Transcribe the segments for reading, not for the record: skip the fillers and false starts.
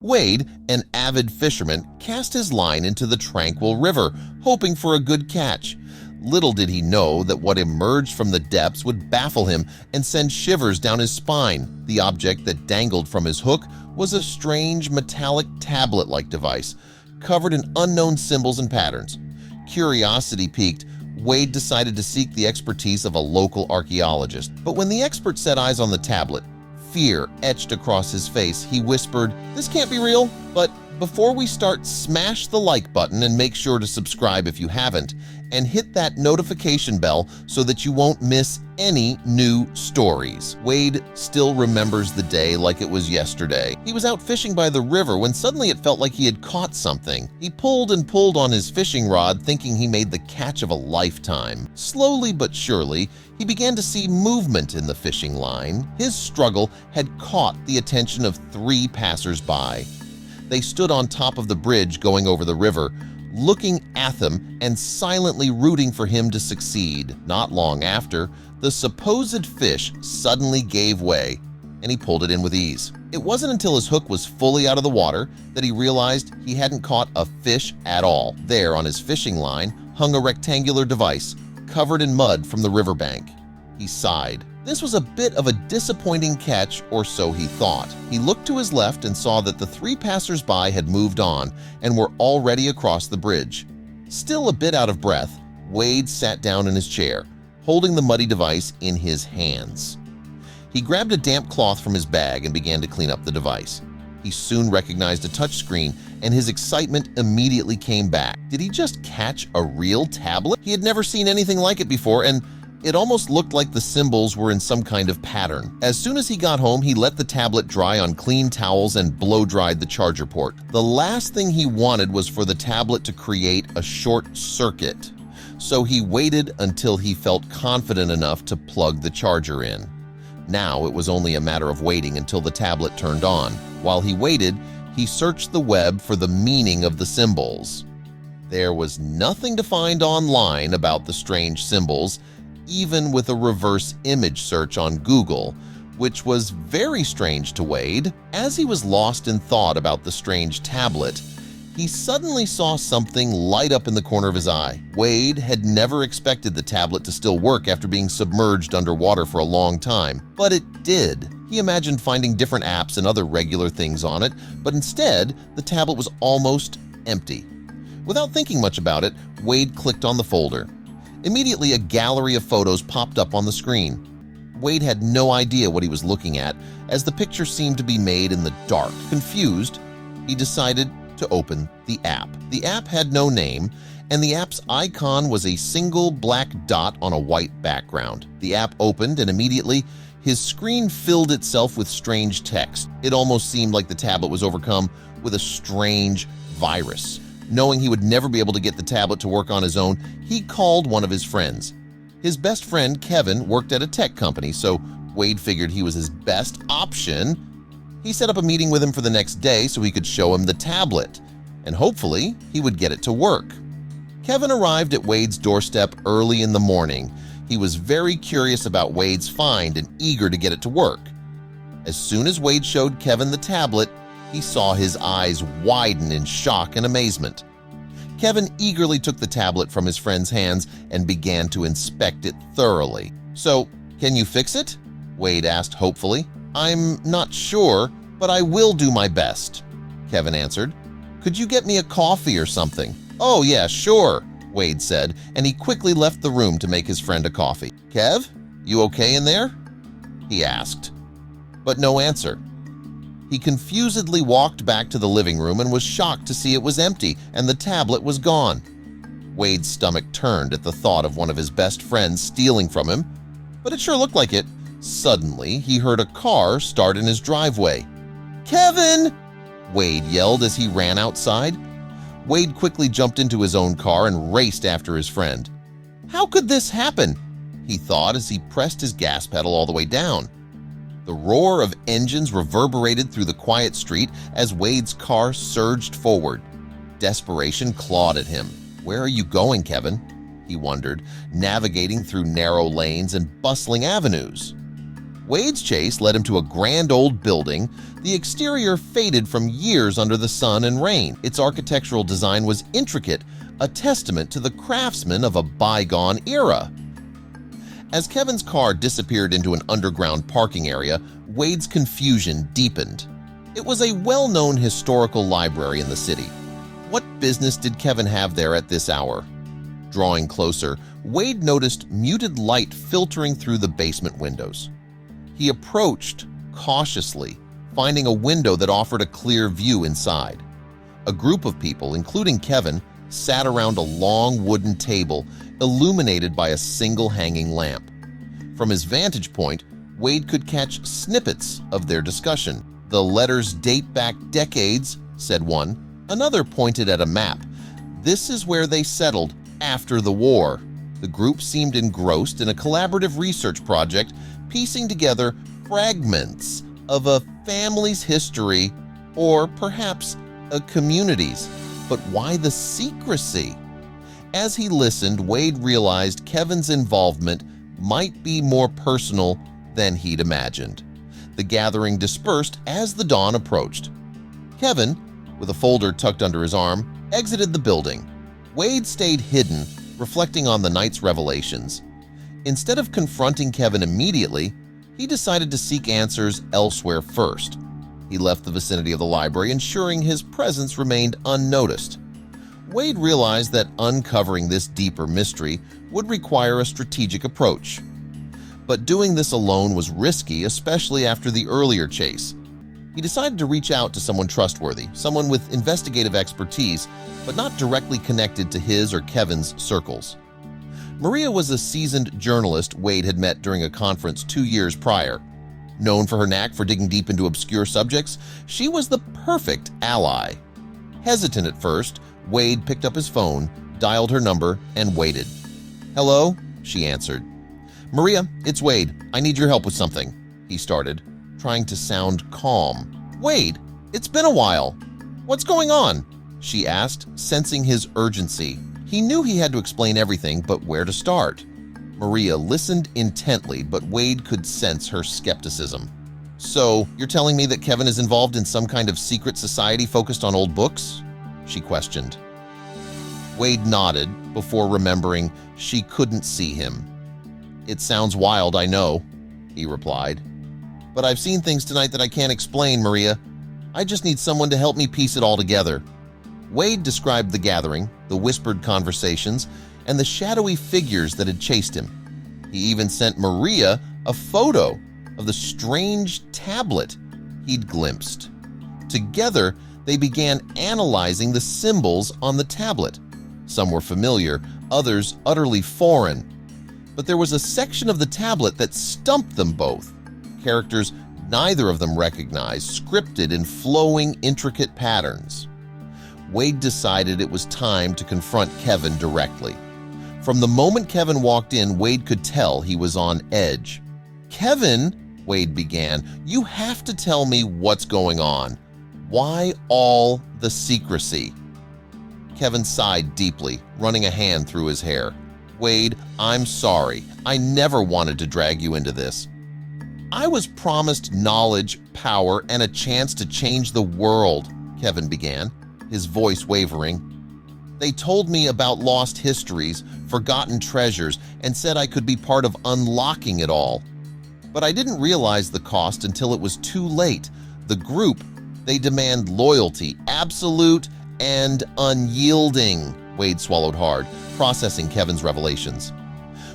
Wade, an avid fisherman, cast his line into the tranquil river, hoping for a good catch. Little did he know that what emerged from the depths would baffle him and send shivers down his spine. The object that dangled from his hook was a strange metallic tablet-like device, covered in unknown symbols and patterns. Curiosity piqued, Wade decided to seek the expertise of a local archaeologist. But when the expert set eyes on the tablet, fear etched across his face. He whispered, "This can't be real." But before we start, smash the like button and make sure to subscribe if you haven't, and hit that notification bell so that you won't miss any new stories. Wade still remembers the day like it was yesterday. He was out fishing by the river when suddenly it felt like he had caught something. He pulled and pulled on his fishing rod, thinking he made the catch of a lifetime. Slowly but surely, he began to see movement in the fishing line. His struggle had caught the attention of 3 passers-by. They stood on top of the bridge going over the river, looking at them and silently rooting for him to succeed. Not long after, the supposed fish suddenly gave way, and he pulled it in with ease. It wasn't until his hook was fully out of the water that he realized he hadn't caught a fish at all. There on his fishing line hung a rectangular device, covered in mud from the riverbank. He sighed. This was a bit of a disappointing catch, or so he thought. He looked to his left and saw that the 3 passers-by had moved on and were already across the bridge. Still a bit out of breath, Wade sat down in his chair, holding the muddy device in his hands. He grabbed a damp cloth from his bag and began to clean up the device. He soon recognized a touchscreen, and his excitement immediately came back. Did he just catch a real tablet? He had never seen anything like it before, and it almost looked like the symbols were in some kind of pattern. As soon as he got home, he let the tablet dry on clean towels and blow-dried the charger port. The last thing he wanted was for the tablet to create a short circuit, so he waited until he felt confident enough to plug the charger in. Now it was only a matter of waiting until the tablet turned on. While he waited, he searched the web for the meaning of the symbols. There was nothing to find online about the strange symbols, even with a reverse image search on Google, which was very strange to Wade. As he was lost in thought about the strange tablet, he suddenly saw something light up in the corner of his eye. Wade had never expected the tablet to still work after being submerged underwater for a long time, but it did. He imagined finding different apps and other regular things on it, but instead, the tablet was almost empty. Without thinking much about it, Wade clicked on the folder. Immediately, a gallery of photos popped up on the screen. Wade had no idea what he was looking at, as the picture seemed to be made in the dark. Confused, he decided to open the app. The app had no name, and the app's icon was a single black dot on a white background. The app opened, and immediately, his screen filled itself with strange text. It almost seemed like the tablet was overcome with a strange virus. Knowing he would never be able to get the tablet to work on his own, he called one of his friends. His best friend, Kevin, worked at a tech company, so Wade figured he was his best option. He set up a meeting with him for the next day so he could show him the tablet, and hopefully he would get it to work. Kevin arrived at Wade's doorstep early in the morning. He was very curious about Wade's find and eager to get it to work. As soon as Wade showed Kevin the tablet, he saw his eyes widen in shock and amazement. Kevin eagerly took the tablet from his friend's hands and began to inspect it thoroughly. "So, can you fix it?" Wade asked hopefully. "I'm not sure, but I will do my best," Kevin answered. "Could you get me a coffee or something?" "Oh yeah, sure," Wade said, and he quickly left the room to make his friend a coffee. "Kev, you okay in there?" he asked, but no answer. He confusedly walked back to the living room and was shocked to see it was empty and the tablet was gone. Wade's stomach turned at the thought of one of his best friends stealing from him, but it sure looked like it. Suddenly, he heard a car start in his driveway. "Kevin!" Wade yelled as he ran outside. Wade quickly jumped into his own car and raced after his friend. "How could this happen?" he thought as he pressed his gas pedal all the way down. The roar of engines reverberated through the quiet street as Wade's car surged forward. Desperation clawed at him. "Where are you going, Kevin?" he wondered, navigating through narrow lanes and bustling avenues. Wade's chase led him to a grand old building. The exterior faded from years under the sun and rain. Its architectural design was intricate, a testament to the craftsmen of a bygone era. As Kevin's car disappeared into an underground parking area, Wade's confusion deepened. It was a well-known historical library in the city. What business did Kevin have there at this hour? Drawing closer, Wade noticed muted light filtering through the basement windows. He approached cautiously, finding a window that offered a clear view inside. A group of people, including Kevin, sat around a long wooden table illuminated by a single hanging lamp. From his vantage point, Wade could catch snippets of their discussion. "The letters date back decades," said one. Another pointed at a map. "This is where they settled after the war." The group seemed engrossed in a collaborative research project, piecing together fragments of a family's history or perhaps a community's. But why the secrecy? As he listened, Wade realized Kevin's involvement might be more personal than he'd imagined. The gathering dispersed as the dawn approached. Kevin, with a folder tucked under his arm, exited the building. Wade stayed hidden, reflecting on the night's revelations. Instead of confronting Kevin immediately, he decided to seek answers elsewhere first. He left the vicinity of the library, ensuring his presence remained unnoticed. Wade realized that uncovering this deeper mystery would require a strategic approach. But doing this alone was risky, especially after the earlier chase. He decided to reach out to someone trustworthy, someone with investigative expertise, but not directly connected to his or Kevin's circles. Maria was a seasoned journalist Wade had met during a conference 2 years prior. Known for her knack for digging deep into obscure subjects, she was the perfect ally. Hesitant at first, Wade picked up his phone, dialed her number, and waited. "Hello?" she answered. "Maria, it's Wade. I need your help with something," he started, trying to sound calm. "Wade, it's been a while. What's going on?" she asked, sensing his urgency. He knew he had to explain everything, but where to start? Maria listened intently, but Wade could sense her skepticism. "So, you're telling me that Kevin is involved in some kind of secret society focused on old books?" she questioned. Wade nodded before remembering she couldn't see him. "It sounds wild, I know," he replied. "But I've seen things tonight that I can't explain, Maria. I just need someone to help me piece it all together." Wade described the gathering, the whispered conversations, and the shadowy figures that had chased him. He even sent Maria a photo of the strange tablet he'd glimpsed. Together, they began analyzing the symbols on the tablet. Some were familiar, others utterly foreign. But there was a section of the tablet that stumped them both. Characters neither of them recognized, scripted in flowing, intricate patterns. Wade decided it was time to confront Kevin directly. From the moment Kevin walked in, Wade could tell he was on edge. "Kevin," Wade began, "you have to tell me what's going on. Why all the secrecy?" Kevin sighed deeply, running a hand through his hair. "Wade, I'm sorry. I never wanted to drag you into this. I was promised knowledge, power, and a chance to change the world," Kevin began, his voice wavering. "They told me about lost histories, forgotten treasures, and said I could be part of unlocking it all. But I didn't realize the cost until it was too late. The group, they demand loyalty, absolute and unyielding." Wade swallowed hard, processing Kevin's revelations.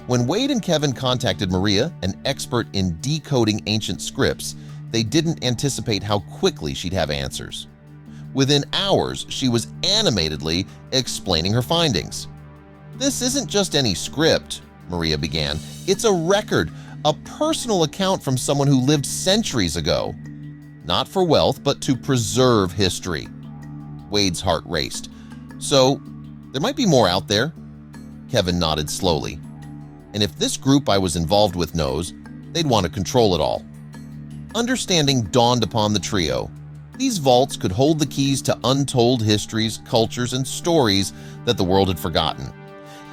When Wade and Kevin contacted Maria, an expert in decoding ancient scripts, they didn't anticipate how quickly she'd have answers. Within hours, she was animatedly explaining her findings. "This isn't just any script," Maria began. "It's a record, a personal account from someone who lived centuries ago. Not for wealth, but to preserve history." Wade's heart raced. "So, there might be more out there?" Kevin nodded slowly. "And if this group I was involved with knows, they'd want to control it all." Understanding dawned upon the trio. These vaults could hold the keys to untold histories, cultures, and stories that the world had forgotten.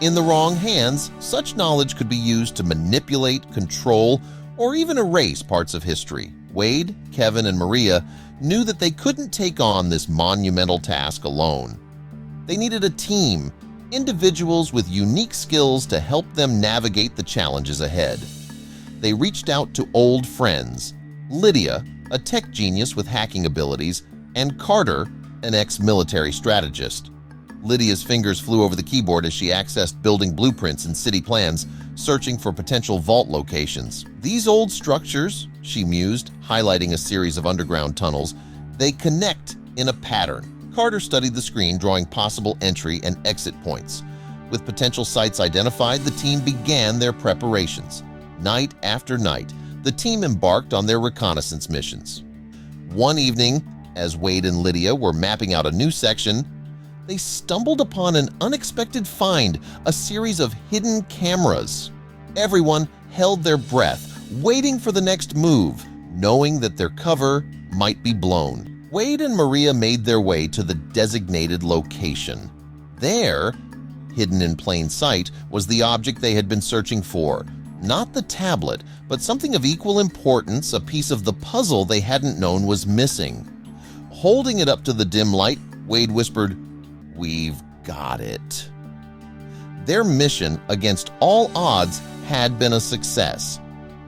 In the wrong hands, such knowledge could be used to manipulate, control, or even erase parts of history, Wade, Kevin, and Maria knew that they couldn't take on this monumental task alone. They needed a team, individuals with unique skills to help them navigate the challenges ahead. They reached out to old friends, Lydia, a tech genius with hacking abilities, and Carter, an ex-military strategist. Lydia's fingers flew over the keyboard as she accessed building blueprints and city plans, searching for potential vault locations. These old structures, she mused, highlighting a series of underground tunnels, they connect in a pattern. Carter studied the screen, drawing possible entry and exit points. With potential sites identified, the team began their preparations. Night after night, the team embarked on their reconnaissance missions. One evening, as Wade and Lydia were mapping out a new section, they stumbled upon an unexpected find, a series of hidden cameras. Everyone held their breath, waiting for the next move, knowing that their cover might be blown. Wade and Maria made their way to the designated location. There, hidden in plain sight, was the object they had been searching for. Not the tablet, but something of equal importance, a piece of the puzzle they hadn't known was missing. Holding it up to the dim light, Wade whispered, "We've got it." Their mission, against all odds, had been a success.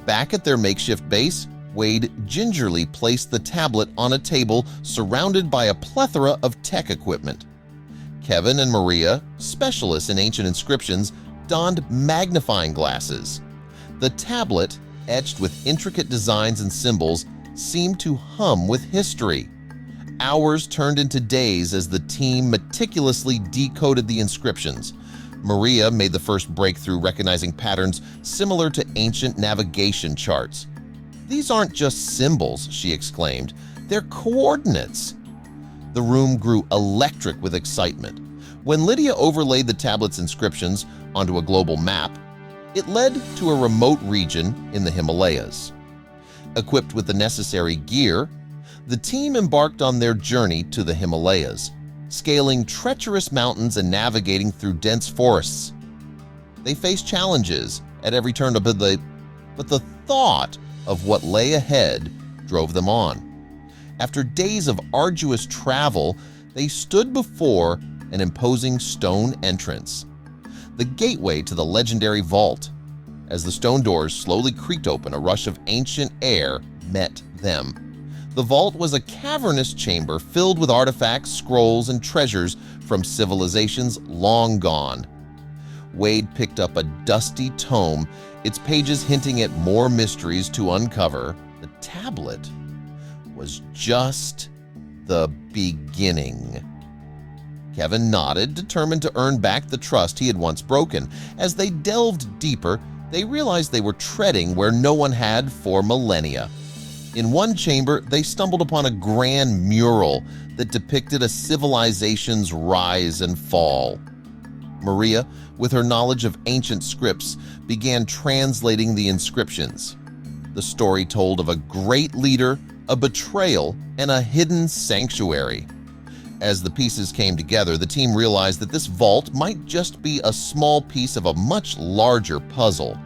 Back at their makeshift base, Wade gingerly placed the tablet on a table surrounded by a plethora of tech equipment. Kevin and Maria, specialists in ancient inscriptions, donned magnifying glasses. The tablet, etched with intricate designs and symbols, seemed to hum with history. Hours turned into days as the team meticulously decoded the inscriptions. Maria made the first breakthrough, recognizing patterns similar to ancient navigation charts. "These aren't just symbols," she exclaimed. "They're coordinates." The room grew electric with excitement. When Lydia overlaid the tablet's inscriptions onto a global map, it led to a remote region in the Himalayas. Equipped with the necessary gear, the team embarked on their journey to the Himalayas, scaling treacherous mountains and navigating through dense forests. They faced challenges at every turn, but the thought of what lay ahead drove them on. After days of arduous travel, they stood before an imposing stone entrance, the gateway to the legendary vault. As the stone doors slowly creaked open, a rush of ancient air met them. The vault was a cavernous chamber filled with artifacts, scrolls, and treasures from civilizations long gone. Wade picked up a dusty tome, its pages hinting at more mysteries to uncover. The tablet was just the beginning. Kevin nodded, determined to earn back the trust he had once broken. As they delved deeper, they realized they were treading where no one had for millennia. In one chamber, they stumbled upon a grand mural that depicted a civilization's rise and fall. Maria, with her knowledge of ancient scripts, began translating the inscriptions. The story told of a great leader, a betrayal, and a hidden sanctuary. As the pieces came together, the team realized that this vault might just be a small piece of a much larger puzzle.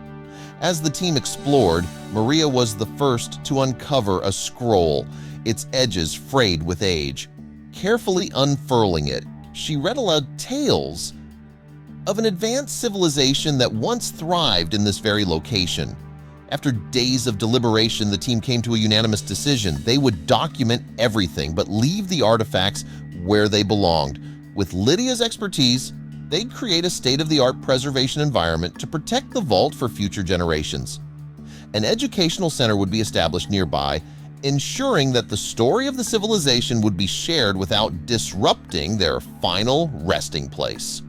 As the team explored, Maria was the first to uncover a scroll, its edges frayed with age. Carefully unfurling it, she read aloud tales of an advanced civilization that once thrived in this very location. After days of deliberation, the team came to a unanimous decision. They would document everything but leave the artifacts where they belonged. With Lydia's expertise, they'd create a state-of-the-art preservation environment to protect the vault for future generations. An educational center would be established nearby, ensuring that the story of the civilization would be shared without disrupting their final resting place.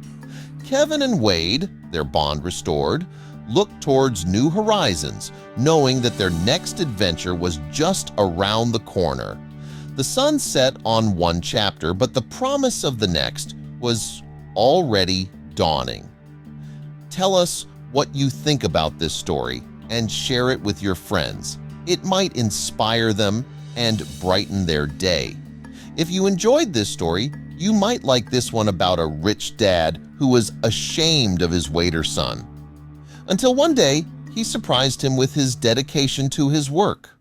Kevin and Wade, their bond restored, looked towards new horizons, knowing that their next adventure was just around the corner. The sun set on one chapter, but the promise of the next was already dawning. Tell us what you think about this story and share it with your friends. It might inspire them and brighten their day. If you enjoyed this story, you might like this one about a rich dad who was ashamed of his waiter son. Until one day, he surprised him with his dedication to his work.